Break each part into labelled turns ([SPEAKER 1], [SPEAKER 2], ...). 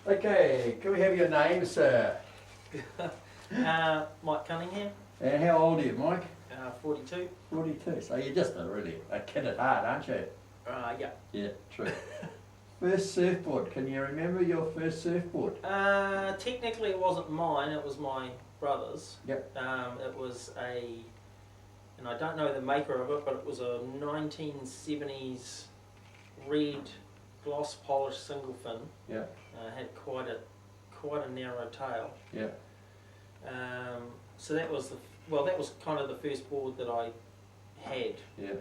[SPEAKER 1] Okay, can we have your name, sir?
[SPEAKER 2] Mike Cunningham,
[SPEAKER 1] And how old are you, Mike?
[SPEAKER 2] 42.
[SPEAKER 1] 42. So you're just a kid at heart, aren't you?
[SPEAKER 2] Yeah.
[SPEAKER 1] Yeah, true. First surfboard, can you remember your first surfboard?
[SPEAKER 2] Technically it wasn't mine, it was my brother's.
[SPEAKER 1] Yep.
[SPEAKER 2] It was and I don't know the maker of it, but it was a 1970s red gloss polished single fin.
[SPEAKER 1] Yeah.
[SPEAKER 2] Had quite a narrow tail.
[SPEAKER 1] Yeah.
[SPEAKER 2] So that was that was kind of the first board that I had.
[SPEAKER 1] Yeah.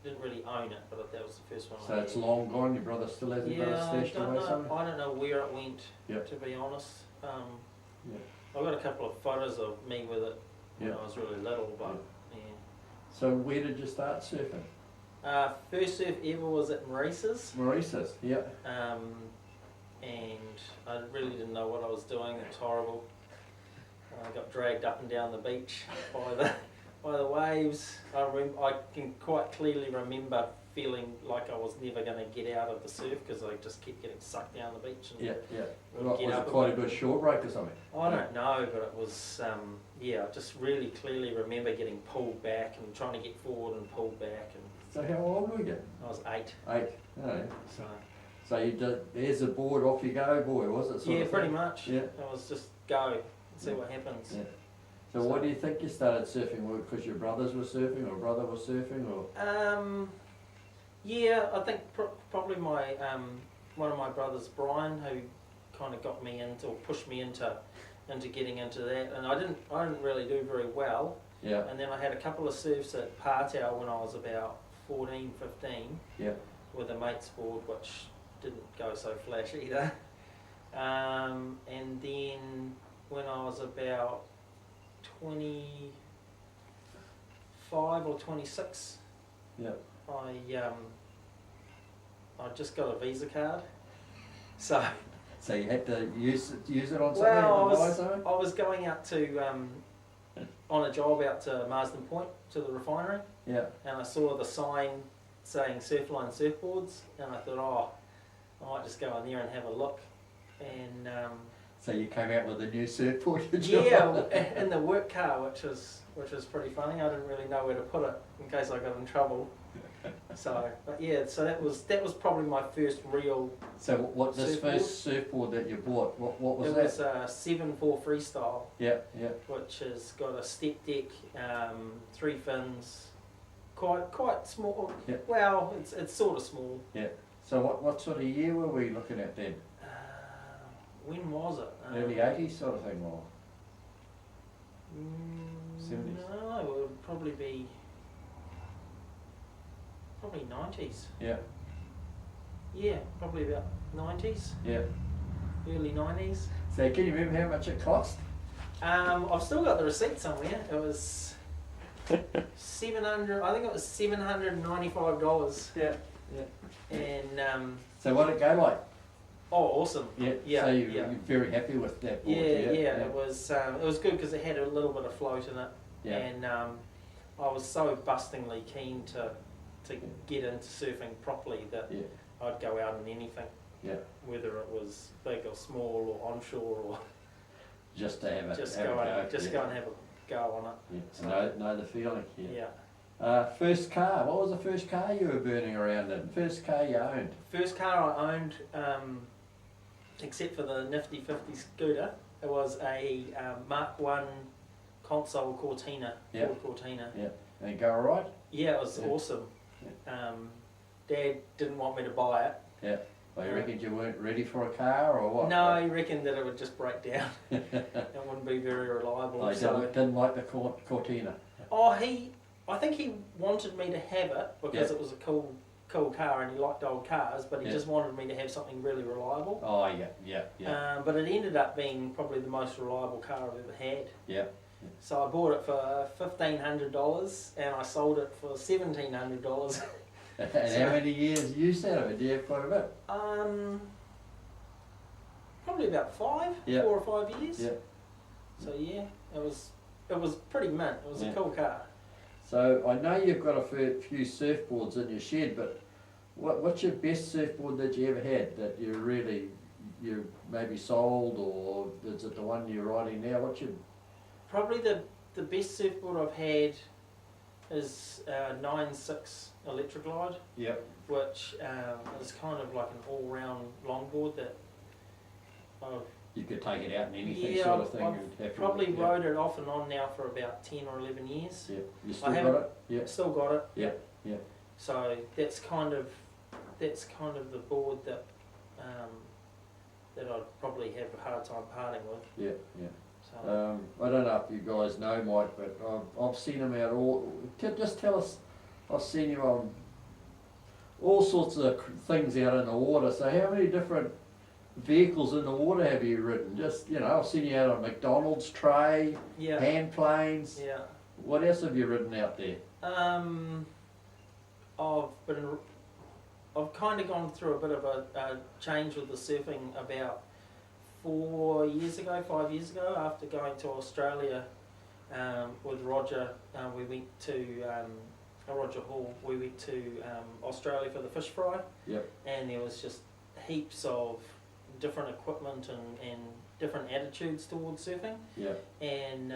[SPEAKER 2] Didn't really own it, but that was the first one I
[SPEAKER 1] So
[SPEAKER 2] had.
[SPEAKER 1] it's long gone, your brother still hasn't got it stashed away somewhere?
[SPEAKER 2] I don't know where it went,
[SPEAKER 1] Yep.
[SPEAKER 2] to be honest.
[SPEAKER 1] Yeah.
[SPEAKER 2] I've got a couple of photos of me with it when
[SPEAKER 1] Yeah.
[SPEAKER 2] I was really little, but
[SPEAKER 1] So where did you start surfing?
[SPEAKER 2] first surf ever was at Maurice's,
[SPEAKER 1] Maurice's, yeah.
[SPEAKER 2] and I really didn't know what I was doing. It was horrible. I got dragged up and down the beach by the waves. I can quite clearly remember feeling like I was never going to get out of the surf because I just kept getting sucked down the beach. And
[SPEAKER 1] Yeah.
[SPEAKER 2] would get
[SPEAKER 1] Was
[SPEAKER 2] up
[SPEAKER 1] it quite a
[SPEAKER 2] and-
[SPEAKER 1] good shore break or something?
[SPEAKER 2] I don't know, but it was, I just really clearly remember getting pulled back and trying to get forward and pulled back. And
[SPEAKER 1] So how old were you?
[SPEAKER 2] I was 8.
[SPEAKER 1] 8. Oh.
[SPEAKER 2] So
[SPEAKER 1] So you did, there's a board, off you go, boy, was it? Sort
[SPEAKER 2] yeah,
[SPEAKER 1] of
[SPEAKER 2] pretty
[SPEAKER 1] thing?
[SPEAKER 2] much.
[SPEAKER 1] Yeah.
[SPEAKER 2] It was just go and see what happens.
[SPEAKER 1] Yeah. So what do you think you started surfing? Because your brothers were surfing, or brother was surfing, or?
[SPEAKER 2] Yeah, I think probably my one of my brothers, Brian, who kind of got me into or pushed me into getting into that, and I didn't really do very well.
[SPEAKER 1] Yeah.
[SPEAKER 2] And then I had a couple of surfs at Partow when I was about 14, 15.
[SPEAKER 1] Yeah.
[SPEAKER 2] With a mate's board, which didn't go so flash either. And then when I was about 25 or 26,
[SPEAKER 1] Yeah.
[SPEAKER 2] I just got a Visa card. So
[SPEAKER 1] So you had to use it on something?
[SPEAKER 2] well,
[SPEAKER 1] to buy something?
[SPEAKER 2] I was going out to on a job out to Marsden Point to the refinery,
[SPEAKER 1] Yeah.
[SPEAKER 2] and I saw the sign saying Surfline surfboards, and I thought, I might just go in there and have a look. And
[SPEAKER 1] So you came out with a new surfboard, did you?
[SPEAKER 2] yeah, in the work car, which was pretty funny. I didn't really know where to put it in case I got in trouble. So, but yeah, so that was probably my first real.
[SPEAKER 1] So what this
[SPEAKER 2] Surfboard?
[SPEAKER 1] first surfboard that you bought, what was
[SPEAKER 2] It
[SPEAKER 1] that?
[SPEAKER 2] was a 7.4 freestyle,
[SPEAKER 1] Yeah, yeah,
[SPEAKER 2] which has got a step deck, 3 fins, quite small.
[SPEAKER 1] Yeah.
[SPEAKER 2] Well, it's sort of small.
[SPEAKER 1] yeah. So what sort of year were we looking at then?
[SPEAKER 2] When was it?
[SPEAKER 1] Early 80s sort of thing, or? 70s?
[SPEAKER 2] No, it would probably be 90s.
[SPEAKER 1] Yeah,
[SPEAKER 2] Yeah, probably about 90s,
[SPEAKER 1] yeah.
[SPEAKER 2] early 90s.
[SPEAKER 1] So can you remember how much it cost?
[SPEAKER 2] I've still got the receipt somewhere. It was 700. I think it was $795.
[SPEAKER 1] Yeah, yeah.
[SPEAKER 2] And
[SPEAKER 1] So what did it go like?
[SPEAKER 2] oh, awesome.
[SPEAKER 1] Yeah.
[SPEAKER 2] Yeah,
[SPEAKER 1] So you're
[SPEAKER 2] yeah.
[SPEAKER 1] very happy with that board?
[SPEAKER 2] Yeah. It was good because it had a little bit of float in it,
[SPEAKER 1] Yeah.
[SPEAKER 2] and I was so bustingly keen to get into surfing properly that
[SPEAKER 1] Yeah.
[SPEAKER 2] I'd go out in anything,
[SPEAKER 1] Yeah.
[SPEAKER 2] whether it was big or small or onshore or
[SPEAKER 1] Just to have it.
[SPEAKER 2] just
[SPEAKER 1] have
[SPEAKER 2] go
[SPEAKER 1] a
[SPEAKER 2] and
[SPEAKER 1] go. Yeah.
[SPEAKER 2] go and have a go on it.
[SPEAKER 1] Yeah.
[SPEAKER 2] So,
[SPEAKER 1] Know the feeling. Yeah.
[SPEAKER 2] yeah.
[SPEAKER 1] First car. What was the first car you were burning around in? First car you owned?
[SPEAKER 2] First car I owned, except for the nifty 50 scooter, it was a Mark 1 console Cortina,
[SPEAKER 1] Yeah.
[SPEAKER 2] Ford Cortina.
[SPEAKER 1] Yeah. And it go alright?
[SPEAKER 2] Yeah, it was
[SPEAKER 1] Yeah.
[SPEAKER 2] awesome. Dad didn't want me to buy it.
[SPEAKER 1] Yeah. Well, you reckoned you weren't ready for a car or what?
[SPEAKER 2] No, he reckoned that it would just break down. It wouldn't be very reliable.
[SPEAKER 1] I
[SPEAKER 2] So,
[SPEAKER 1] didn't like the Cortina.
[SPEAKER 2] I think he wanted me to have it because
[SPEAKER 1] Yeah.
[SPEAKER 2] it was a cool car and he liked old cars, but he
[SPEAKER 1] Yeah.
[SPEAKER 2] just wanted me to have something really reliable.
[SPEAKER 1] Oh, yeah.
[SPEAKER 2] But it ended up being probably the most reliable car I've ever had.
[SPEAKER 1] Yeah.
[SPEAKER 2] So I bought it for $1,500 and I sold it for $1,700.
[SPEAKER 1] And how many years use out of it? Do you have quite a bit?
[SPEAKER 2] Probably about 4 or 5 years.
[SPEAKER 1] Yeah.
[SPEAKER 2] So yeah, it was pretty mint. It was
[SPEAKER 1] Yeah.
[SPEAKER 2] a cool car.
[SPEAKER 1] So I know you've got a few surfboards in your shed, but what's your best surfboard that you ever had that you really you maybe sold, or is it the one you're riding now? What's your...
[SPEAKER 2] Probably the best surfboard I've had is 9.6 Electric Glide,
[SPEAKER 1] Yep.
[SPEAKER 2] which is kind of like an all-round longboard that I've
[SPEAKER 1] You could take it out in anything
[SPEAKER 2] Yeah,
[SPEAKER 1] sort of thing.
[SPEAKER 2] I've
[SPEAKER 1] you'd have to-
[SPEAKER 2] probably
[SPEAKER 1] yeah.
[SPEAKER 2] rode it off and on now for about 10 or 11 years.
[SPEAKER 1] Yeah. You still
[SPEAKER 2] haven't-
[SPEAKER 1] got it? Yeah.
[SPEAKER 2] Still got it.
[SPEAKER 1] Yeah, yeah.
[SPEAKER 2] So that's kind of the board that that I'd probably have a hard time parting with.
[SPEAKER 1] Yeah, yeah.
[SPEAKER 2] So
[SPEAKER 1] I don't know if you guys know Mike, but I've seen him out all. Just tell us, I've seen you on all sorts of things out in the water. So how many different vehicles in the water have you ridden? Just, you know, I've seen you out on McDonald's tray,
[SPEAKER 2] yeah,
[SPEAKER 1] hand planes.
[SPEAKER 2] yeah.
[SPEAKER 1] What else have you ridden out there?
[SPEAKER 2] I've kind of gone through a bit of a change with the surfing about 5 years ago, after going to Australia with Roger. We went to Roger Hall. We went to Australia for the fish fry.
[SPEAKER 1] Yep.
[SPEAKER 2] And there was just heaps of different equipment and different attitudes towards surfing.
[SPEAKER 1] Yeah.
[SPEAKER 2] And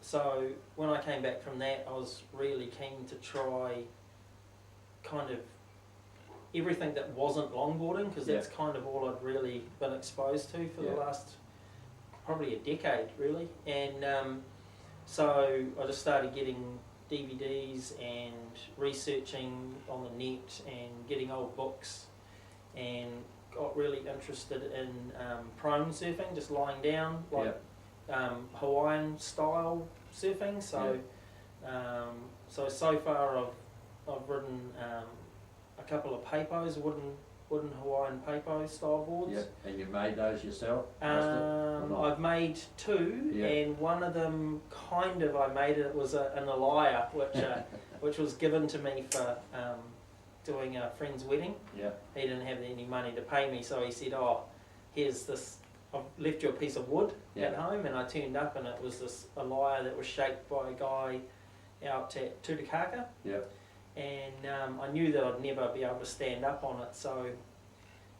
[SPEAKER 2] so when I came back from that, I was really keen to try kind of everything that wasn't longboarding, because that's kind of all I'd really been exposed to for the last probably a decade, really. And so I just started getting DVDs and researching on the net and getting old books, and got really interested in prone surfing, just lying down, like Hawaiian style surfing. So so far I've ridden a couple of papos, wooden Hawaiian papo style boards.
[SPEAKER 1] Yeah. And you made those yourself?
[SPEAKER 2] I've made two, and one of them I made it. It was an Elia, which was given to me for doing a friend's wedding.
[SPEAKER 1] Yeah.
[SPEAKER 2] He didn't have any money to pay me, so he said, "Oh, here's this. I've left you a piece of wood at home," and I turned up, and it was this Elia that was shaped by a guy out at Tutukaka.
[SPEAKER 1] Yeah.
[SPEAKER 2] And I knew that I'd never be able to stand up on it, so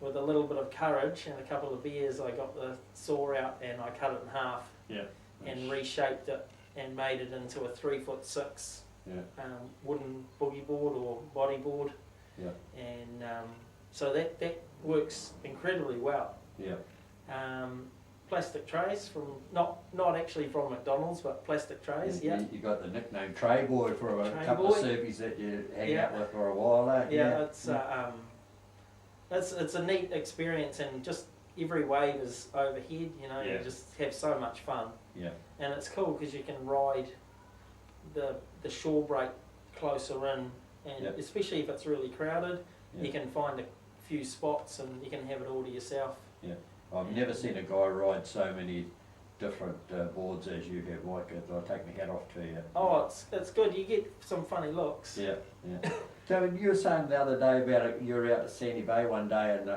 [SPEAKER 2] with a little bit of courage and a couple of beers, I got the saw out and I cut it in half.
[SPEAKER 1] Yeah.
[SPEAKER 2] And reshaped it and made it into a 3'6" wooden boogie board or body board.
[SPEAKER 1] Yeah.
[SPEAKER 2] And so that works incredibly well.
[SPEAKER 1] Yeah.
[SPEAKER 2] Plastic trays from not actually from McDonald's, but plastic trays. Yeah.
[SPEAKER 1] You got the nickname Tray Boy for a
[SPEAKER 2] Tray
[SPEAKER 1] couple
[SPEAKER 2] Boy.
[SPEAKER 1] of surfies that you hang out with for a while, eh?
[SPEAKER 2] Yeah, it's a neat experience, and just every wave is overhead. You know, you just have so much fun.
[SPEAKER 1] Yeah.
[SPEAKER 2] And it's cool because you can ride the shore break closer in, and especially if it's really crowded, you can find a few spots and you can have it all to yourself.
[SPEAKER 1] Yeah. I've never seen a guy ride so many different boards as you have, Mike. I'll take my hat off to you.
[SPEAKER 2] Oh, it's good. You get some funny looks.
[SPEAKER 1] Yeah, yeah. So you were saying the other day about you were out at Sandy Bay one day, and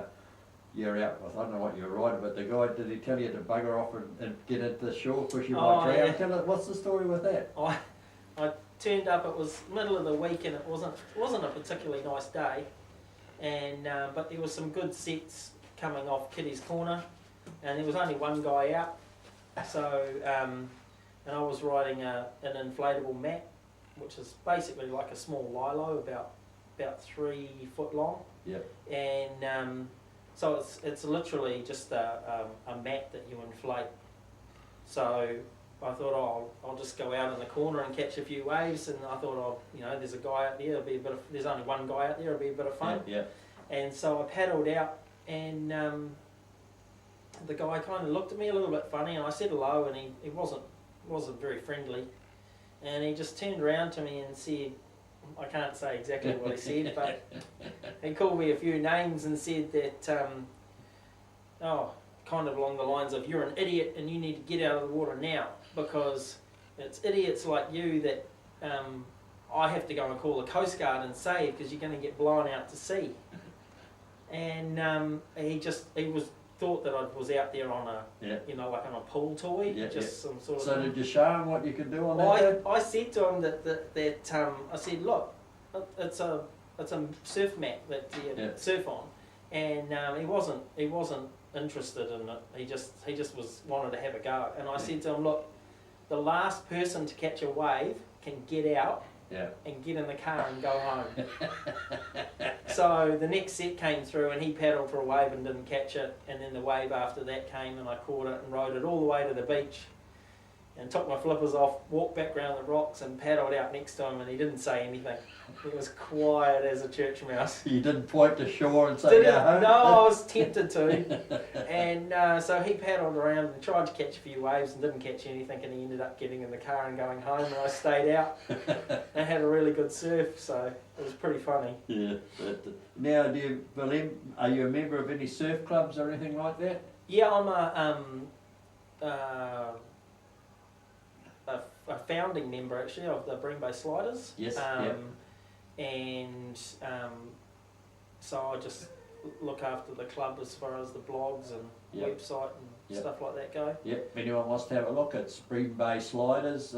[SPEAKER 1] you're out with, I don't know what you were riding, but the guy, did he tell you to bugger off and get into the shore because you might drown?
[SPEAKER 2] Yeah.
[SPEAKER 1] Tell us, what's the story with that?
[SPEAKER 2] I turned up. It was middle of the week, and it wasn't a particularly nice day, and but there was some good sets coming off Kitty's Corner, and there was only one guy out. So and I was riding an inflatable mat, which is basically like a small lilo, about 3 foot long.
[SPEAKER 1] Yeah.
[SPEAKER 2] And so it's literally just a mat that you inflate. So I thought, I'll just go out in the corner and catch a few waves, and I thought, there's a guy out there. There's only one guy out there. It'll be a bit of fun.
[SPEAKER 1] Yeah.
[SPEAKER 2] And so I paddled out, and the guy kind of looked at me a little bit funny, and I said hello, and he wasn't very friendly, and he just turned around to me and said, I can't say exactly what he said, but he called me a few names and said that, kind of along the lines of, "You're an idiot and you need to get out of the water now, because it's idiots like you that I have to go and call the Coast Guard and save, because you're going to get blown out to sea." And he thought that I was out there on like on a pool toy, some sort of.
[SPEAKER 1] So did you show him what you could do on that?
[SPEAKER 2] I said to him that I said, "Look, it's a surf mat that you surf on," and he wasn't interested in it. He just wanted to have a go. And I said to him, look, the last person to catch a wave can get out and get in the car and go home. So the next set came through and he paddled for a wave and didn't catch it, and then the wave after that came and I caught it and rode it all the way to the beach and took my flippers off, walked back around the rocks and paddled out next to him, and he didn't say anything. He was quiet as a church mouse.
[SPEAKER 1] You didn't point to shore and say, go home?
[SPEAKER 2] No, I was tempted to. And so he paddled around and tried to catch a few waves and didn't catch anything, and he ended up getting in the car and going home, and I stayed out and had a really good surf, so it was pretty funny.
[SPEAKER 1] Yeah. Now, are you a member of any surf clubs or anything like that?
[SPEAKER 2] Yeah, I'm a founding member actually of the Bream Bay Sliders.
[SPEAKER 1] Yes.
[SPEAKER 2] And so I just look after the club as far as the blogs and website and stuff like that go. Yep.
[SPEAKER 1] If anyone wants to have a look, it's Bream Bay Sliders.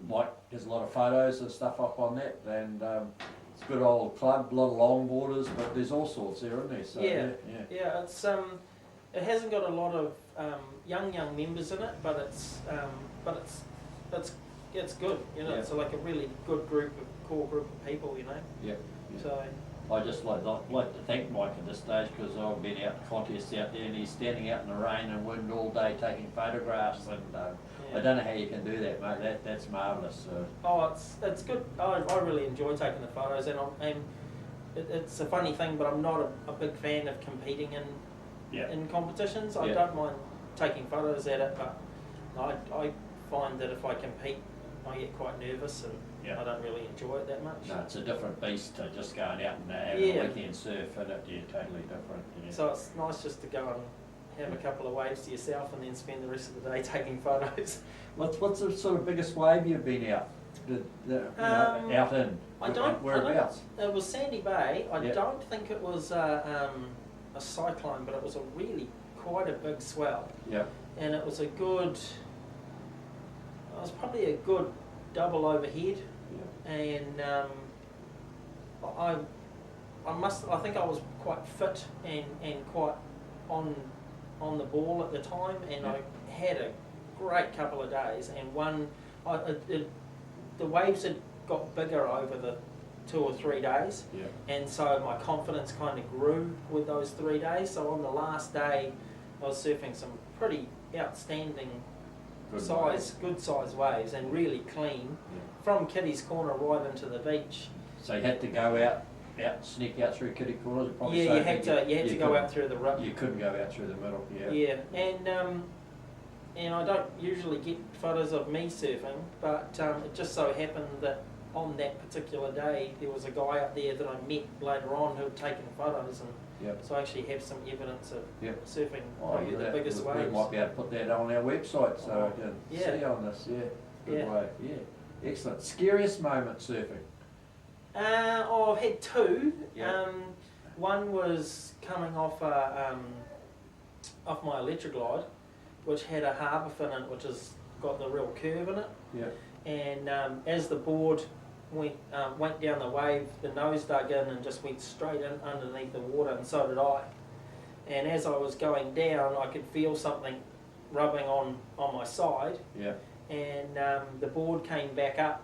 [SPEAKER 1] Mike has a lot of photos and stuff up on that, and it's a good old club, a lot of longboarders, but there's all sorts there, isn't there? So,
[SPEAKER 2] yeah. It's it hasn't got a lot of young members in it, but it's good. You know, it's like a really good core group of people. You know.
[SPEAKER 1] Yeah.
[SPEAKER 2] So.
[SPEAKER 1] I just like to thank Mike at this stage, because I've been out in contests out there and he's standing out in the rain and wind all day taking photographs, and I don't know how you can do that, mate. That's marvellous.
[SPEAKER 2] Oh, it's good. I really enjoy taking the photos, and it's a funny thing, but I'm not a big fan of competing in competitions. I don't mind taking photos at it, but I find that if I compete, I get quite nervous and I don't really enjoy it that much.
[SPEAKER 1] No, it's a different beast to just going out and having a weekend surf, isn't it? Yeah, totally different. Yeah.
[SPEAKER 2] So it's nice just to go and have a couple of waves to yourself and then spend the rest of the day taking photos.
[SPEAKER 1] What's the sort of biggest wave you've been out? Out in? Whereabouts?
[SPEAKER 2] It was Sandy Bay. I don't think it was a cyclone, but it was quite a big swell. Yeah. And it was probably a good double overhead. Yeah. And I think I was quite fit and quite on the ball at the time, and I had a great couple of days, and the waves had got bigger over the 2 or 3 days, and so my confidence kind of grew with those 3 days. So on the last day I was surfing some pretty outstanding good size waves, and really clean from Kitty's Corner right into the beach. So you had to go out, sneak out through Kitty Corner. You had to go out through the rip. You couldn't go out through the middle. Yeah, and I don't usually get photos of me surfing, but it just so happened that on that particular day there was a guy up there that I met later on who had taken photos, and so I actually have some evidence of surfing the biggest waves. We might be able to put that on our website so I can see on this. Good way. Yeah, excellent. Scariest moment surfing? I've had two. One was coming off my Electroglide, which had a harbour fin in it, which has got the real curve in it. Yeah. And as the board went down the wave, the nose dug in and just went straight in underneath the water, and so did I. And as I was going down, I could feel something rubbing on my side. Yeah. And the board came back up,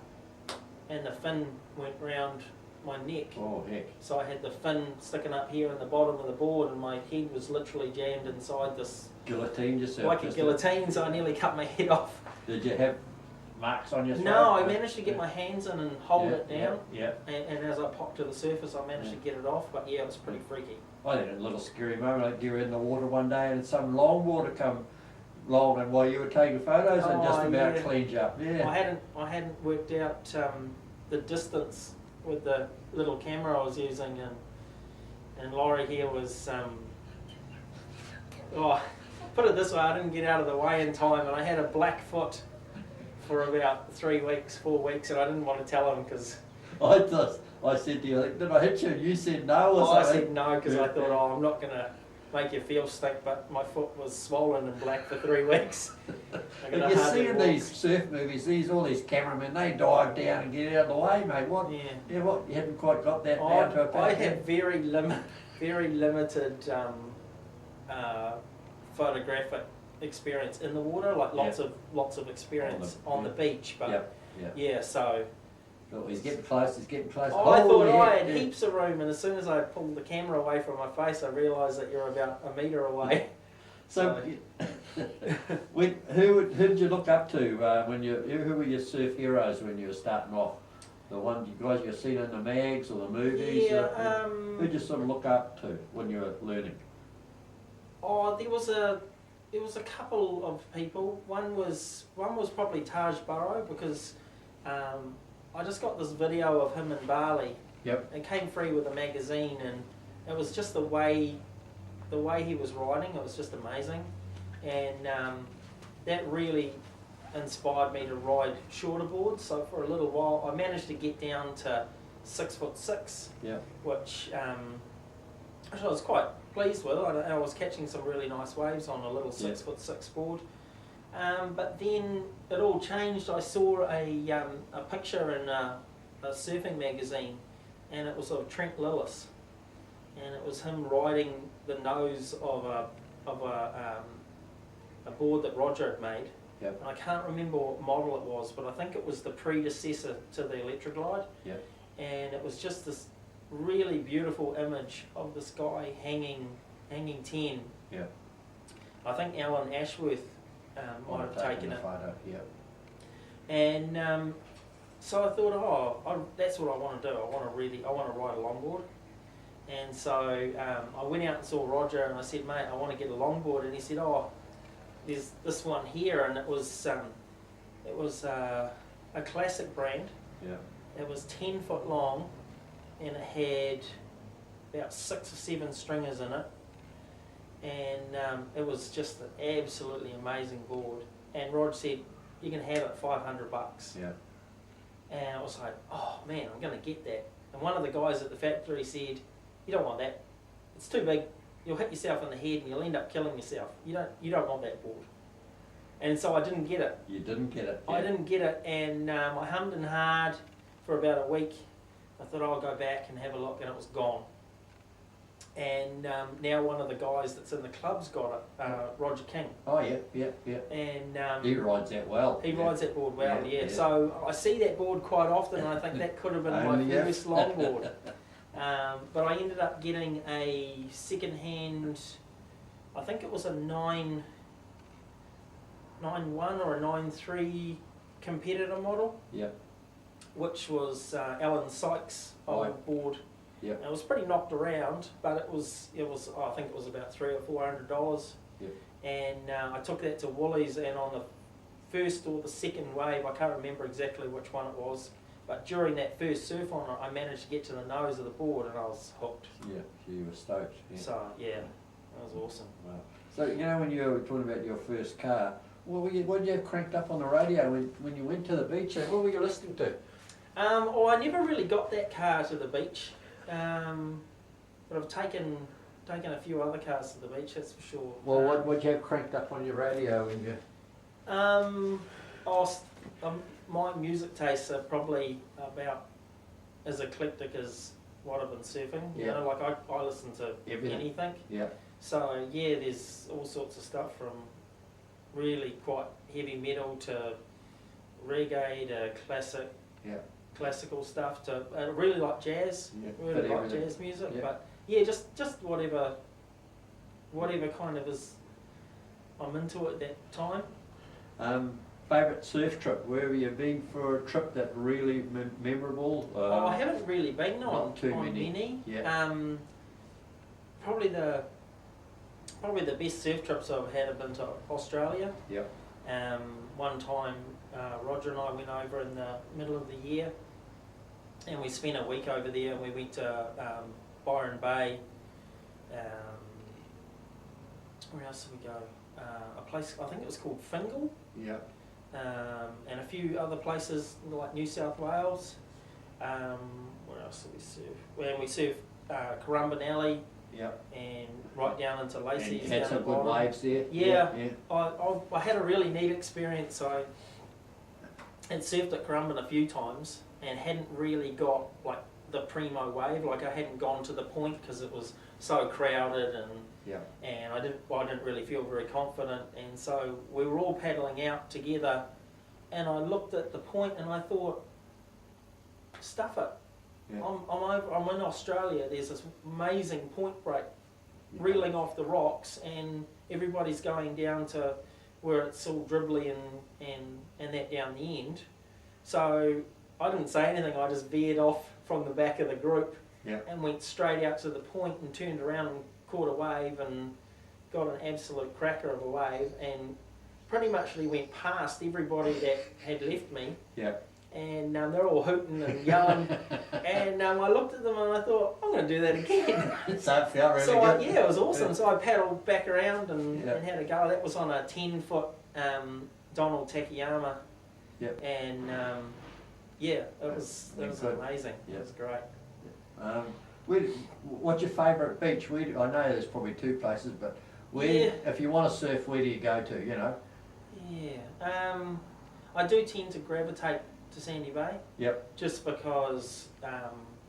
[SPEAKER 2] and the fin went round my neck. Oh heck! So I had the fin sticking up here in the bottom of the board, and my head was literally jammed inside this guillotine, like a guillotine. So I nearly cut my head off. Did you have marks on your throat? No, I managed to get my hands in and hold it down. And as I popped to the surface, I managed to get it off. But it was pretty freaky. I had a little scary moment. Like you were in the water one day, and some longboarder come along, and while you were taking photos, and just about cleaned you up. Yeah. I hadn't worked out the distance with the little camera I was using, and Laurie here was put it this way, I didn't get out of the way in time, and I had a black foot for about 4 weeks, and I didn't want to tell him because I said to you, like, did I hit you? And you said no. Or something? I said no because I thought, I'm not going to make you feel stink, but my foot was swollen and black for 3 weeks. And you see in these surf movies, all these cameramen, they dive down and get out of the way, mate. What? Yeah. What? You haven't quite got that down to a I have very limited photographic experience in the water, like lots of experience on the beach. But so
[SPEAKER 1] Oh, he's getting close. He's getting close.
[SPEAKER 2] I thought I had heaps of room, and as soon as I pulled the camera away from my face, I realised that you're about a metre away.
[SPEAKER 1] So, who did you look up to who were your surf heroes when you were starting off? The ones you guys you've seen in the mags or the movies? Who did you sort of look up to when you were learning?
[SPEAKER 2] Oh, there was a couple of people. One was probably Taj Burrow, because I just got this video of him in Bali.
[SPEAKER 1] Yep.
[SPEAKER 2] It came free with a magazine, and it was just the way he was riding. It was just amazing, and that really inspired me to ride shorter boards. So for a little while, I managed to get down to 6'6", which I was quite pleased with. I was catching some really nice waves on a little 6'6" board. But then it all changed. I saw a picture in a surfing magazine, and it was of Trent Lillis, and it was him riding the nose of a board that Roger had made.
[SPEAKER 1] Yep.
[SPEAKER 2] And I can't remember what model it was, but I think it was the predecessor to the Electroglide.
[SPEAKER 1] Yep.
[SPEAKER 2] And it was just this really beautiful image of this guy hanging 10.
[SPEAKER 1] Yep.
[SPEAKER 2] I think Alan Ashworth might have taken it.
[SPEAKER 1] Photo. Yep.
[SPEAKER 2] And so I thought, that's what I want to do. I want to ride a longboard. And so I went out and saw Roger, and I said, mate, I want to get a longboard. And he said, there's this one here, and it was a classic brand.
[SPEAKER 1] Yeah.
[SPEAKER 2] It was 10 foot long, and it had about 6 or 7 stringers in it, and it was just an absolutely amazing board. And Rod said, you can have it $500.
[SPEAKER 1] Yeah.
[SPEAKER 2] And I was like, oh man, I'm going to get that. And one of the guys at the factory said, you don't want that. It's too big. You'll hit yourself in the head and you'll end up killing yourself. You don't want that board. And so I didn't get it.
[SPEAKER 1] You didn't get it? Yeah.
[SPEAKER 2] I didn't get it, and I hummed and hawed for about a week. I thought I'll go back and have a look, and it was gone. And now one of the guys that's in the club's got it, Roger King.
[SPEAKER 1] Oh, yeah.
[SPEAKER 2] And
[SPEAKER 1] he rides that well.
[SPEAKER 2] He rides that board well, yeah.
[SPEAKER 1] Yeah.
[SPEAKER 2] So I see that board quite often, and I think that could have been my first longboard. But I ended up getting a second-hand, I think it was a 9.1 or a 9.3 competitor model.
[SPEAKER 1] Yep.
[SPEAKER 2] Which was Alan Sykes' old board.
[SPEAKER 1] Yep.
[SPEAKER 2] And it was pretty knocked around, but it was I think it was about $300 or $400.
[SPEAKER 1] Yep.
[SPEAKER 2] And I took that to Woolies, and on the first or the second wave, I can't remember exactly which one it was, but during that first surf on it, I managed to get to the nose of the board, and I was hooked.
[SPEAKER 1] Yeah, you were stoked. Yeah.
[SPEAKER 2] So yeah, that was awesome.
[SPEAKER 1] Wow. So when you were talking about your first car, what did you have cranked up on the radio when you went to the beach? What were you listening to?
[SPEAKER 2] I never really got that car to the beach, but I've taken a few other cars to the beach, that's for sure.
[SPEAKER 1] Well, what did you have cranked up on your radio when you?
[SPEAKER 2] My music tastes are probably about as eclectic as what I've been surfing. You know, like I listen to anything.
[SPEAKER 1] Yeah.
[SPEAKER 2] So yeah, there's all sorts of stuff from really quite heavy metal to reggae to classic. Yeah. Classical stuff to I really like jazz. Really like jazz music, but yeah, just whatever kind of is I'm into at that time.
[SPEAKER 1] Favourite surf trip? Where have you been for a trip that really memorable?
[SPEAKER 2] I haven't really been on many.
[SPEAKER 1] Yeah.
[SPEAKER 2] Probably the best surf trips I've had have been to Australia.
[SPEAKER 1] Yep.
[SPEAKER 2] One time, Roger and I went over in the middle of the year, and we spent a week over there, and we went to Byron Bay. Where else did we go? A place, I think it was called Fingal.
[SPEAKER 1] Yeah.
[SPEAKER 2] And a few other places like New South Wales. Where else did we surf? Well, we surfed Currumbin.
[SPEAKER 1] Yep.
[SPEAKER 2] And right down into Lacey's.
[SPEAKER 1] And you had some good waves there?
[SPEAKER 2] Yeah. I had a really neat experience. I had surfed at Currumbin a few times and hadn't really got like the primo wave. Like I hadn't gone to the point because it was so crowded, and
[SPEAKER 1] Yeah.
[SPEAKER 2] and I didn't really feel very confident, and so we were all paddling out together, and I looked at the point and I thought, stuff it.
[SPEAKER 1] Yeah.
[SPEAKER 2] I'm in Australia. There's this amazing point break, reeling off the rocks, and everybody's going down to where it's all dribbly and that down the end. So I didn't say anything. I just veered off from the back of the group and went straight out to the point and turned around and caught a wave and got an absolute cracker of a wave, and pretty much went past everybody that had left me.
[SPEAKER 1] Yeah.
[SPEAKER 2] And they're all hooting and yelling, and I looked at them and I thought, I'm going to do that again.
[SPEAKER 1] So it felt really
[SPEAKER 2] So
[SPEAKER 1] good.
[SPEAKER 2] yeah, it was awesome. So I paddled back around and
[SPEAKER 1] Yeah.
[SPEAKER 2] had a go. That was on a 10-foot Donald Takayama, and it was
[SPEAKER 1] Good.
[SPEAKER 2] amazing.
[SPEAKER 1] Yeah.
[SPEAKER 2] It was great.
[SPEAKER 1] What's your favourite beach? I know there's probably two places, but if you want to surf, where do you go to? You know.
[SPEAKER 2] Yeah, I do tend to gravitate to Sandy Bay.
[SPEAKER 1] Yep.
[SPEAKER 2] Just because.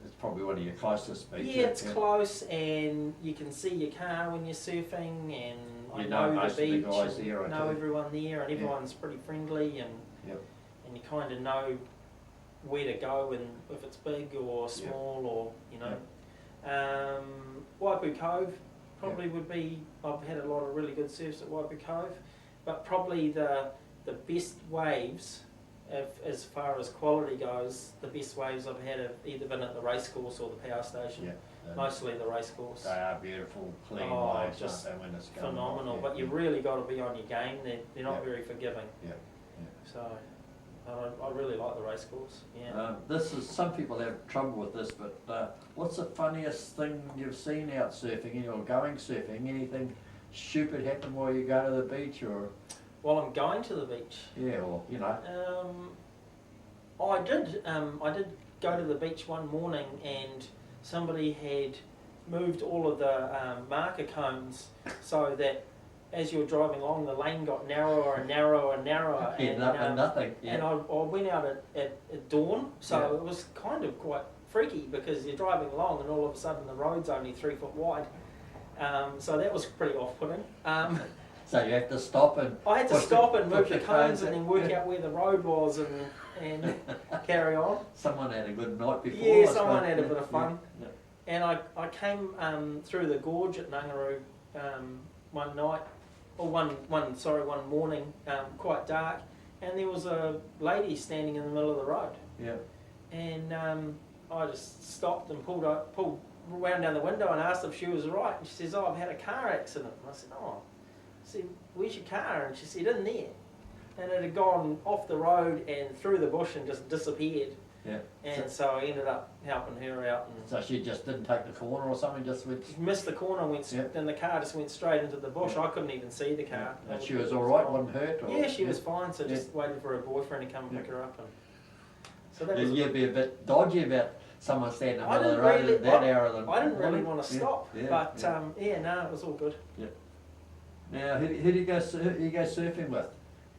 [SPEAKER 1] It's probably one of your closest beaches.
[SPEAKER 2] Yeah, it's close, and you can see your car when you're surfing, and I
[SPEAKER 1] You know
[SPEAKER 2] know
[SPEAKER 1] most
[SPEAKER 2] the
[SPEAKER 1] of the
[SPEAKER 2] beach,
[SPEAKER 1] guys
[SPEAKER 2] and
[SPEAKER 1] there, I
[SPEAKER 2] know
[SPEAKER 1] do.
[SPEAKER 2] everyone there, and everyone's pretty friendly, and you kind of know where to go, and if it's big or small, or you know. Waipu Cove probably would be. I've had a lot of really good surfs at Waipu Cove, but probably the best waves. As far as quality goes, the best waves I've had have either been at the racecourse or the power station. Mostly the racecourse.
[SPEAKER 1] They are beautiful, clean waves,
[SPEAKER 2] just
[SPEAKER 1] aren't they, when it's going
[SPEAKER 2] phenomenal.
[SPEAKER 1] on?
[SPEAKER 2] But you really got to be on your game. They're not very forgiving.
[SPEAKER 1] Yeah.
[SPEAKER 2] So I really like the racecourse. Yeah.
[SPEAKER 1] This is, some people have trouble with this, but what's the funniest thing you've seen out surfing or going surfing? Anything stupid happen while you go to the beach, or?
[SPEAKER 2] While I'm going to the beach.
[SPEAKER 1] Yeah, or you know.
[SPEAKER 2] I did go to the beach one morning, and somebody had moved all of the marker cones so that as you were driving along, the lane got narrower and narrower and narrower.
[SPEAKER 1] And nothing.
[SPEAKER 2] And I went out at dawn, so it was kind of quite freaky because you're driving along and all of a sudden the road's only 3 foot wide. So that was pretty off-putting.
[SPEAKER 1] So you have to stop and...
[SPEAKER 2] I had to stop and move the cones
[SPEAKER 1] in.
[SPEAKER 2] and then work out where the road was and carry on.
[SPEAKER 1] Someone had a good night before.
[SPEAKER 2] Yeah, someone had a bit of fun.
[SPEAKER 1] Yeah.
[SPEAKER 2] And I came through the gorge at Nangaroo one night, or one morning, quite dark, and there was a lady standing in the middle of the road.
[SPEAKER 1] Yeah.
[SPEAKER 2] And I just stopped and pulled wound down the window and asked if she was right. And she says, "Oh, I've had a car accident." And I said, "Oh." I said, "Where's your car?" And she said, "In there." And it had gone off the road and through the bush and just disappeared.
[SPEAKER 1] Yeah.
[SPEAKER 2] And so I ended up helping her out. And
[SPEAKER 1] so she just didn't take the corner or something, just went...
[SPEAKER 2] missed the corner and then the car just went straight into the bush. I couldn't even see the car.
[SPEAKER 1] And she was all right, wasn't hurt? Or?
[SPEAKER 2] Yeah, she was fine. So just waited for her boyfriend to come and pick her up. And so that was...
[SPEAKER 1] You'd be a bit dodgy about someone standing in the middle of the road at that hour of the
[SPEAKER 2] I didn't really want to stop.
[SPEAKER 1] Yeah.
[SPEAKER 2] But it was all good.
[SPEAKER 1] Yeah. Now, who do you go surfing with?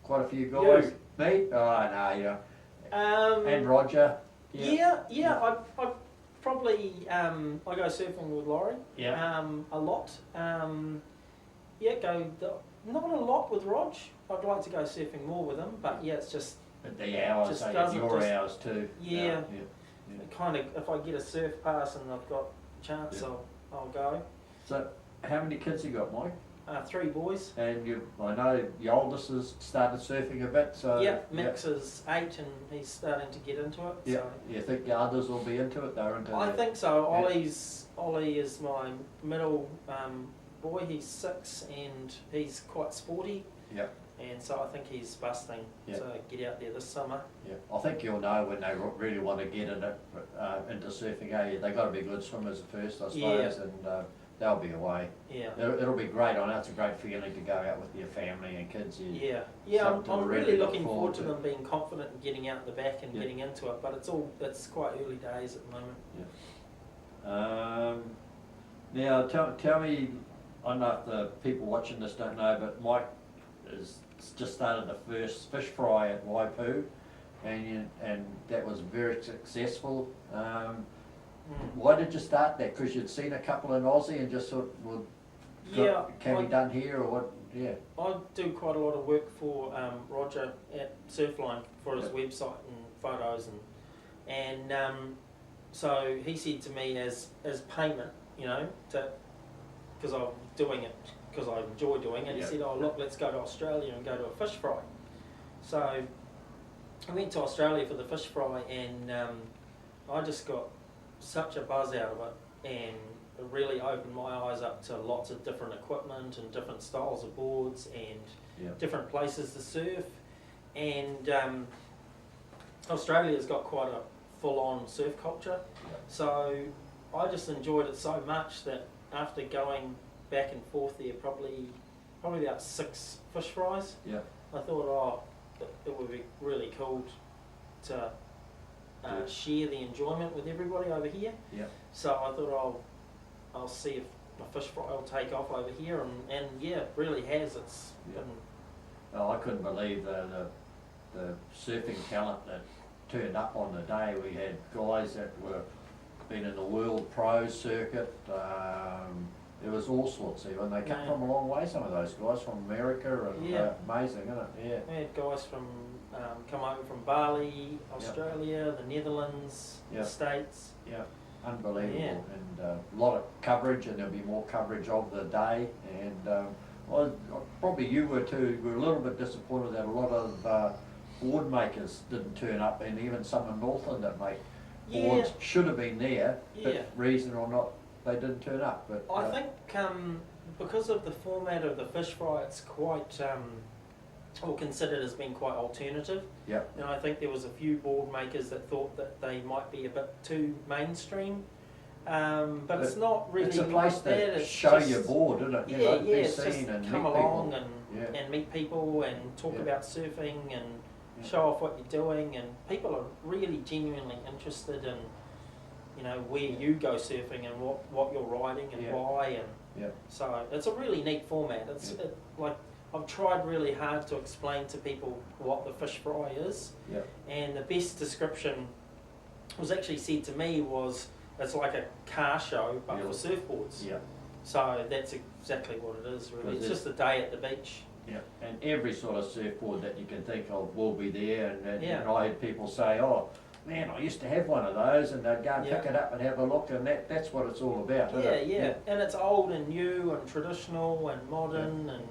[SPEAKER 1] Quite a few guys.
[SPEAKER 2] You.
[SPEAKER 1] Me? Oh, no, yeah. And Roger.
[SPEAKER 2] Yeah. I probably I go surfing with Laurie.
[SPEAKER 1] Yeah.
[SPEAKER 2] A lot. Not a lot with Rog. I'd like to go surfing more with him, but it's just.
[SPEAKER 1] At the hours, your hours too.
[SPEAKER 2] Yeah. Kind of. If I get a surf pass and I've got a chance, I'll go.
[SPEAKER 1] So, how many kids you got, Mike?
[SPEAKER 2] 3 boys.
[SPEAKER 1] And I know your oldest has started surfing a bit, so...
[SPEAKER 2] Yeah, Max is 8 and he's starting to get into it.
[SPEAKER 1] Yeah,
[SPEAKER 2] so.
[SPEAKER 1] You think the others will be into it? They're into it?
[SPEAKER 2] I think so. Ollie is my middle boy. He's 6 and he's quite sporty.
[SPEAKER 1] Yeah.
[SPEAKER 2] And so I think he's busting to get out there this summer.
[SPEAKER 1] Yeah, I think you'll know when they really want to get into surfing. They've got to be good swimmers first, I suppose, and they'll be away.
[SPEAKER 2] Yeah.
[SPEAKER 1] It'll be great. I know it's a great feeling to go out with your family and kids.
[SPEAKER 2] I'm really looking forward to them being confident and getting out the back and getting into it. But it's quite early days at the moment.
[SPEAKER 1] Yeah. Now tell me, I don't know if the people watching this don't know, but Mike has just started the first fish fry at Waipu, and that was very successful. Why did you start that? Because you'd seen a couple in Aussie and just thought, well,
[SPEAKER 2] Yeah,
[SPEAKER 1] can be done here or what? Yeah.
[SPEAKER 2] I do quite a lot of work for Roger at Surfline for his
[SPEAKER 1] Yep.
[SPEAKER 2] website and photos, and so he said to me as payment, you know, because I'm doing it because I enjoy doing it. He
[SPEAKER 1] Yep.
[SPEAKER 2] said, "Oh look, let's go to Australia and go to a fish fry." So I went to Australia for the fish fry, and I just got such a buzz out of it, and it really opened my eyes up to lots of different equipment and different styles of boards and
[SPEAKER 1] Yep.
[SPEAKER 2] different places to surf. And Australia's got quite a full-on surf culture,
[SPEAKER 1] Yep.
[SPEAKER 2] so I just enjoyed it so much that after going back and forth there, probably about 6 fish fries,
[SPEAKER 1] Yeah.
[SPEAKER 2] I thought, oh, it would be really cool to share the enjoyment with everybody over here.
[SPEAKER 1] Yeah.
[SPEAKER 2] So I thought I'll see if my fish fry will take off over here, and yeah, it really has. It's
[SPEAKER 1] Yeah.
[SPEAKER 2] been,
[SPEAKER 1] Oh, I couldn't believe the surfing talent that turned up on the day. We had guys that were been in the world pro circuit. There was all sorts even. They come
[SPEAKER 2] Yeah.
[SPEAKER 1] from a long way, some of those guys from America, and
[SPEAKER 2] Yeah.
[SPEAKER 1] amazing, isn't it? Yeah.
[SPEAKER 2] we had guys from come over from Bali, Australia, the Netherlands,
[SPEAKER 1] Yeah.
[SPEAKER 2] the States.
[SPEAKER 1] Yeah, unbelievable,
[SPEAKER 2] Yeah.
[SPEAKER 1] and a lot of coverage, and there'll be more coverage of the day. And probably you were too. We were a little bit disappointed that a lot of board makers didn't turn up, and even some in Northland that make boards should have been there,
[SPEAKER 2] Yeah.
[SPEAKER 1] but reason or not, they didn't turn up. But
[SPEAKER 2] I think because of the format of the fish fry, it's quite or considered as being quite alternative.
[SPEAKER 1] yeah,
[SPEAKER 2] And I think there was a few board makers that thought that they might be a bit too mainstream, but it's not really
[SPEAKER 1] it's a place
[SPEAKER 2] like
[SPEAKER 1] to
[SPEAKER 2] that. It's
[SPEAKER 1] show
[SPEAKER 2] just,
[SPEAKER 1] your board, isn't it? You
[SPEAKER 2] Yeah,
[SPEAKER 1] know,
[SPEAKER 2] yeah.
[SPEAKER 1] be
[SPEAKER 2] It's just
[SPEAKER 1] seen and
[SPEAKER 2] come
[SPEAKER 1] meet
[SPEAKER 2] along
[SPEAKER 1] people. Yeah.
[SPEAKER 2] and meet people and talk
[SPEAKER 1] Yeah.
[SPEAKER 2] about surfing and
[SPEAKER 1] Yeah.
[SPEAKER 2] show off what you're doing, and people are really genuinely interested in, you know, where you go surfing and what you're riding and
[SPEAKER 1] Yeah.
[SPEAKER 2] why, and
[SPEAKER 1] Yeah.
[SPEAKER 2] so it's a really neat format. It's
[SPEAKER 1] Yeah.
[SPEAKER 2] like I've tried really hard to explain to people what the fish fry is,
[SPEAKER 1] Yeah.
[SPEAKER 2] and the best description was actually said to me was it's like a car show but
[SPEAKER 1] Yeah.
[SPEAKER 2] for surfboards.
[SPEAKER 1] Yeah.
[SPEAKER 2] So that's exactly what it is really. It's
[SPEAKER 1] Because
[SPEAKER 2] just a day at the beach.
[SPEAKER 1] Yeah, and every sort of surfboard that you can think of will be there, and
[SPEAKER 2] Yeah.
[SPEAKER 1] I had people say, oh, man, I used to have one of those, and they'd go and pick
[SPEAKER 2] Yeah.
[SPEAKER 1] it up and have a look, and that's what it's all about, isn't
[SPEAKER 2] Yeah,
[SPEAKER 1] it?
[SPEAKER 2] yeah, and it's old and new and traditional and modern and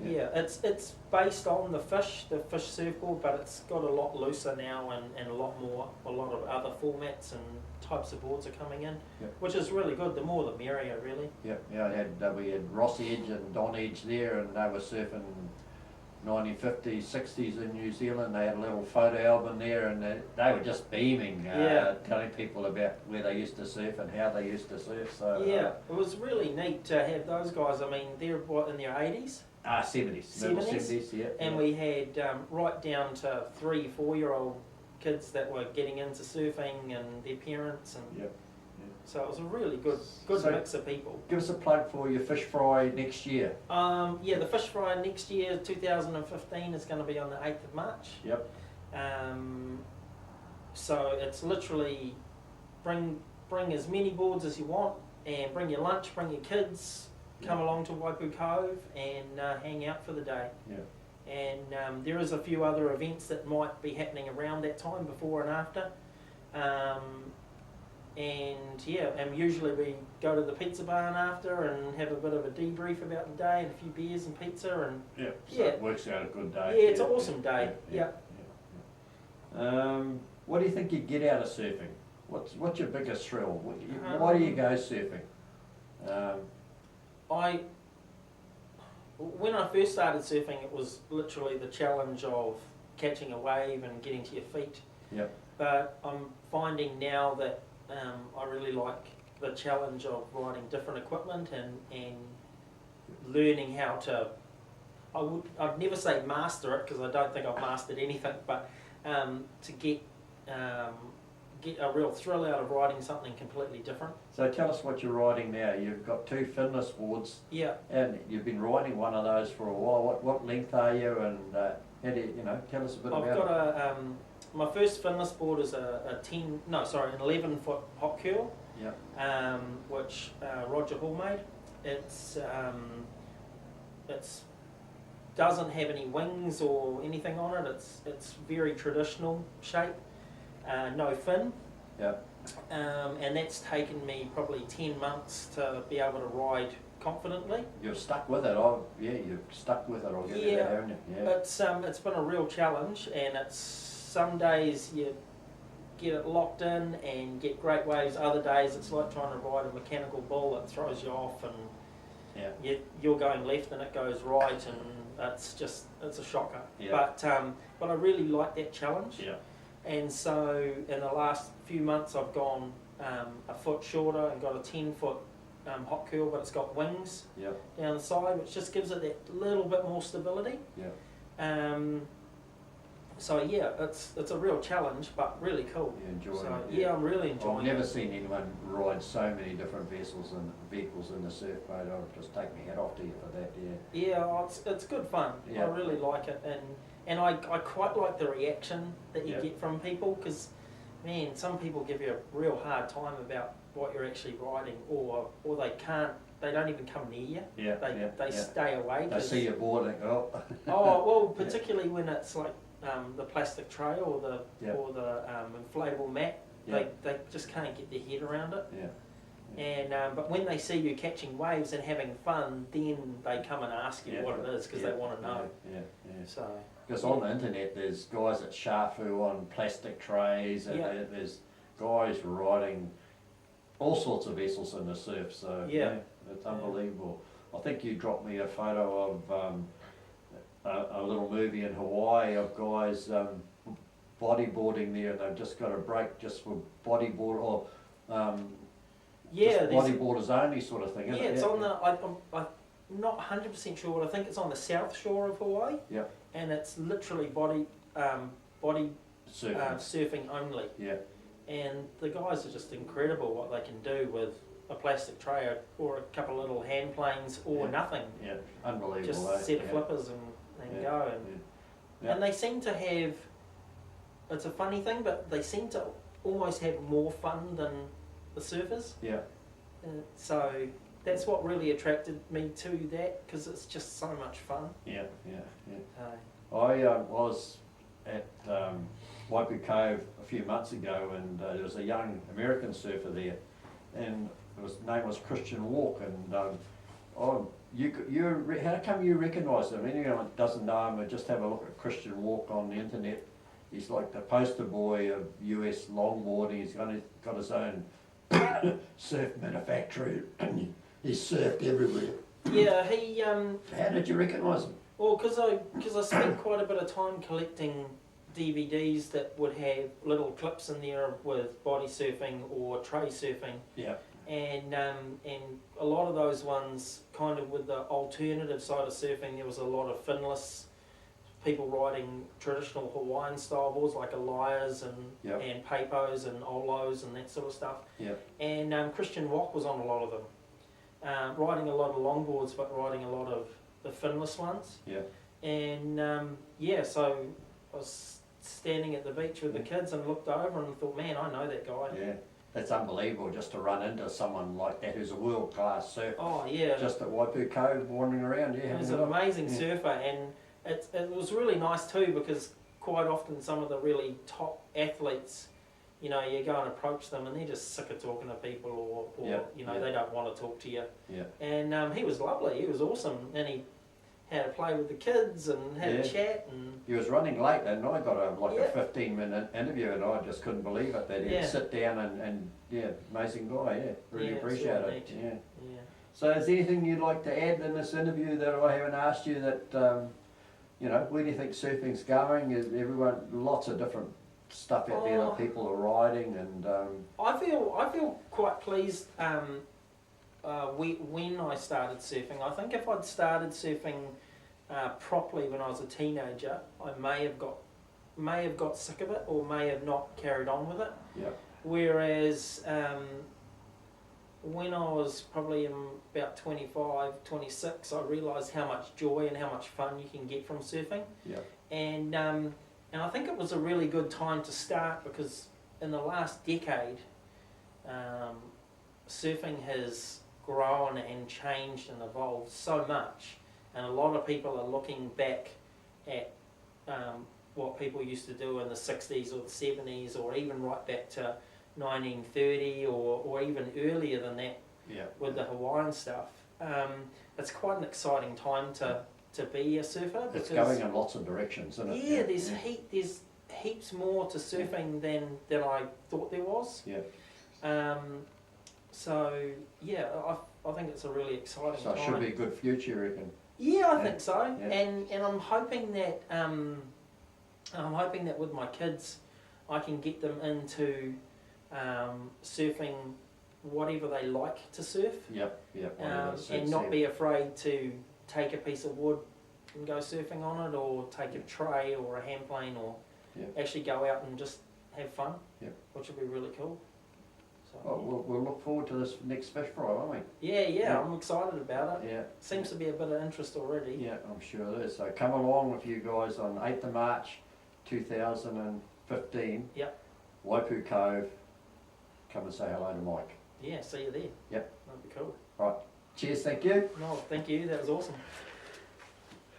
[SPEAKER 1] Yeah.
[SPEAKER 2] it's based on the fish surfboard, but it's got a lot looser now and a lot of other formats and types of boards are coming in,
[SPEAKER 1] Yeah.
[SPEAKER 2] which is really good. The more the merrier, really.
[SPEAKER 1] Yeah, we had Ross Edge and Don Edge there, and they were surfing 1950s, 60s in New Zealand. They had a little photo album there, and they were just beaming,
[SPEAKER 2] Yeah.
[SPEAKER 1] telling people about where they used to surf and how they used to surf. So
[SPEAKER 2] Yeah, it was really neat to have those guys. I mean, they're in their 80s,
[SPEAKER 1] 70s, middle 70s, yeah.
[SPEAKER 2] and
[SPEAKER 1] yeah.
[SPEAKER 2] we had right down to 3, 4-year-old kids that were getting into surfing and their parents, and
[SPEAKER 1] Yeah.
[SPEAKER 2] so it was a really good
[SPEAKER 1] So-
[SPEAKER 2] mix of people.
[SPEAKER 1] Give us a plug for your fish fry next year.
[SPEAKER 2] Yeah, the fish fry next year, 2015, is going to be on the 8th of March.
[SPEAKER 1] Yep.
[SPEAKER 2] So it's literally bring as many boards as you want, and bring your lunch, bring your kids, come along to Waipu Cove and hang out for the day.
[SPEAKER 1] Yeah.
[SPEAKER 2] And there is a few other events that might be happening around that time, before and after. And yeah, and usually we go to the pizza barn after and have a bit of a debrief about the day and a few beers and pizza, and
[SPEAKER 1] Yeah. So
[SPEAKER 2] Yeah.
[SPEAKER 1] it works out a good day.
[SPEAKER 2] yeah, it's an awesome day. Yeah.
[SPEAKER 1] What do you think you get out of surfing? What's your biggest thrill? Why do you go surfing?
[SPEAKER 2] When I first started surfing, it was literally the challenge of catching a wave and getting to your feet.
[SPEAKER 1] Yep.
[SPEAKER 2] But I'm finding now that I really like the challenge of riding different equipment and learning how to. I'd never say master it, because I don't think I've mastered anything, but to get a real thrill out of riding something completely different.
[SPEAKER 1] So tell us what you're riding now. You've got 2 finless boards,
[SPEAKER 2] Yeah.
[SPEAKER 1] and you've been riding one of those for a while. What length are you, and how do you, tell us a bit
[SPEAKER 2] I've
[SPEAKER 1] about
[SPEAKER 2] got
[SPEAKER 1] it?
[SPEAKER 2] my first finless board is an 11-foot hot curl,
[SPEAKER 1] Yep.
[SPEAKER 2] which Roger Hall made. It's doesn't have any wings or anything on it. It's very traditional shape, no fin.
[SPEAKER 1] Yep.
[SPEAKER 2] And that's taken me probably 10 months to be able to ride confidently.
[SPEAKER 1] You've stuck with it. You've stuck with it. I'll give you that, haven't you? Yeah.
[SPEAKER 2] It's been a real challenge, and it's some days you get it locked in and get great waves. Other days it's like trying to ride a mechanical bull that throws you off, and you're going left and it goes right, and it's a shocker. Yeah. But I really like that challenge. Yeah. And so in the last few months I've gone a foot shorter and got a 10-foot hot curl, but it's got wings down the side, which just gives it that little bit more stability. Yeah. So yeah, it's a real challenge, but really cool.
[SPEAKER 1] You enjoy it?
[SPEAKER 2] Yeah, I'm really enjoying it.
[SPEAKER 1] I've never seen anyone ride so many different vehicles in the surf boat. I'll just take my hat off to you for that. Yeah.
[SPEAKER 2] Yeah, it's good fun. I really like it, and I quite like the reaction that you get from people, because man, some people give you a real hard time about what you're actually riding, or they don't even come near you. Yeah. They stay away.
[SPEAKER 1] They see your board and go,
[SPEAKER 2] oh well, particularly when it's like the plastic tray or the inflatable mat, they just can't get their head around it. Yeah. And but when they see you catching waves and having fun, then they come and ask you what it is, because they want to know. Yeah. So
[SPEAKER 1] because on the internet there's guys that shafu on plastic trays, and there's guys riding all sorts of vessels in the surf. So it's unbelievable. I think you dropped me a photo of a little movie in Hawaii of guys bodyboarding there, and they've just got a break just for bodyboard or bodyboarders only sort of thing.
[SPEAKER 2] It's on the. I'm not 100% sure, but I think it's on the south shore of Hawaii. Yeah. And it's literally body surfing only. Yeah. And the guys are just incredible what they can do with a plastic tray or a couple of little hand planes or nothing.
[SPEAKER 1] Yeah, unbelievable.
[SPEAKER 2] Just set of flippers and go. And they seem to have, it's a funny thing, but they seem to almost have more fun than the surfers. Yeah. So that's what really attracted me to that, because it's just so much fun. Yeah.
[SPEAKER 1] I was at Waipu Cove a few months ago, and there was a young American surfer there, and his name was Christian Walk, and how come you recognise him? Anyone that doesn't know him, just have a look at Christian Walk on the internet. He's like the poster boy of US longboarding. He's got his own surf manufacturer, and he's surfed everywhere.
[SPEAKER 2] Yeah, he.
[SPEAKER 1] How did you recognise him?
[SPEAKER 2] Well, because I spent quite a bit of time collecting DVDs that would have little clips in there with body surfing or tray surfing. Yeah. And a lot of those ones, kind of with the alternative side of surfing, there was a lot of finless people riding traditional Hawaiian style boards like Elias and Papos and Olos and that sort of stuff. Yep. And Christian Wok was on a lot of them, riding a lot of longboards, but riding a lot of the finless ones. Yeah. And so I was standing at the beach with the kids and looked over and thought, man, I know that guy. Yeah. That's unbelievable, just to run into someone like that who's a world-class surfer. Oh, yeah. Just at Waipu Cove, wandering around. Yeah, he's an amazing surfer, and it was really nice too, because quite often some of the really top athletes, you go and approach them and they're just sick of talking to people, or they don't want to talk to you. Yeah. And he was lovely, he was awesome, and he had to play with the kids and had a chat. And he was running late, and I got a 15-minute interview, and I just couldn't believe it, that he'd sit down and amazing guy, really appreciate it. Yeah. So is there anything you'd like to add in this interview that I haven't asked you, that where do you think surfing's going? Is everyone, lots of different stuff out there that people are riding, and I feel quite pleased when I started surfing. I think if I'd started surfing properly when I was a teenager, I may have got sick of it, or may have not carried on with it. Yeah. Whereas when I was probably about 25, 26, I realised how much joy and how much fun you can get from surfing. Yeah. And And I think it was a really good time to start because in the last decade, surfing has grown and changed and evolved so much, and a lot of people are looking back at what people used to do in the 60s or the 70s, or even right back to 1930 or even earlier than that with the Hawaiian stuff. It's quite an exciting time to be a surfer.
[SPEAKER 1] It's going in lots of directions, isn't it?
[SPEAKER 2] Yeah, there's heaps more to surfing than I thought there was.
[SPEAKER 1] Yeah.
[SPEAKER 2] So yeah, I think it's a really exciting
[SPEAKER 1] So
[SPEAKER 2] time.
[SPEAKER 1] it should be a good future, you reckon?
[SPEAKER 2] Yeah, I think so.
[SPEAKER 1] Yeah.
[SPEAKER 2] And I'm hoping that with my kids, I can get them into surfing whatever they like to surf.
[SPEAKER 1] Yep.
[SPEAKER 2] And not be afraid to take a piece of wood and go surfing on it, or take a tray or a hand plane, or actually go out and just have fun, which would be really cool. So,
[SPEAKER 1] Well, we'll look forward to this next fish fry, won't we?
[SPEAKER 2] Yeah, I'm excited about it.
[SPEAKER 1] Yeah.
[SPEAKER 2] Seems to be a bit of interest already.
[SPEAKER 1] Yeah, I'm sure it is. So come along with you guys on 8th of March 2015.
[SPEAKER 2] Yep.
[SPEAKER 1] Waipu Cove. Come and say hello to Mike.
[SPEAKER 2] Yeah, see you there.
[SPEAKER 1] Yep.
[SPEAKER 2] That'd be cool.
[SPEAKER 1] Right. Cheers, thank you.
[SPEAKER 2] No, thank you. That was awesome.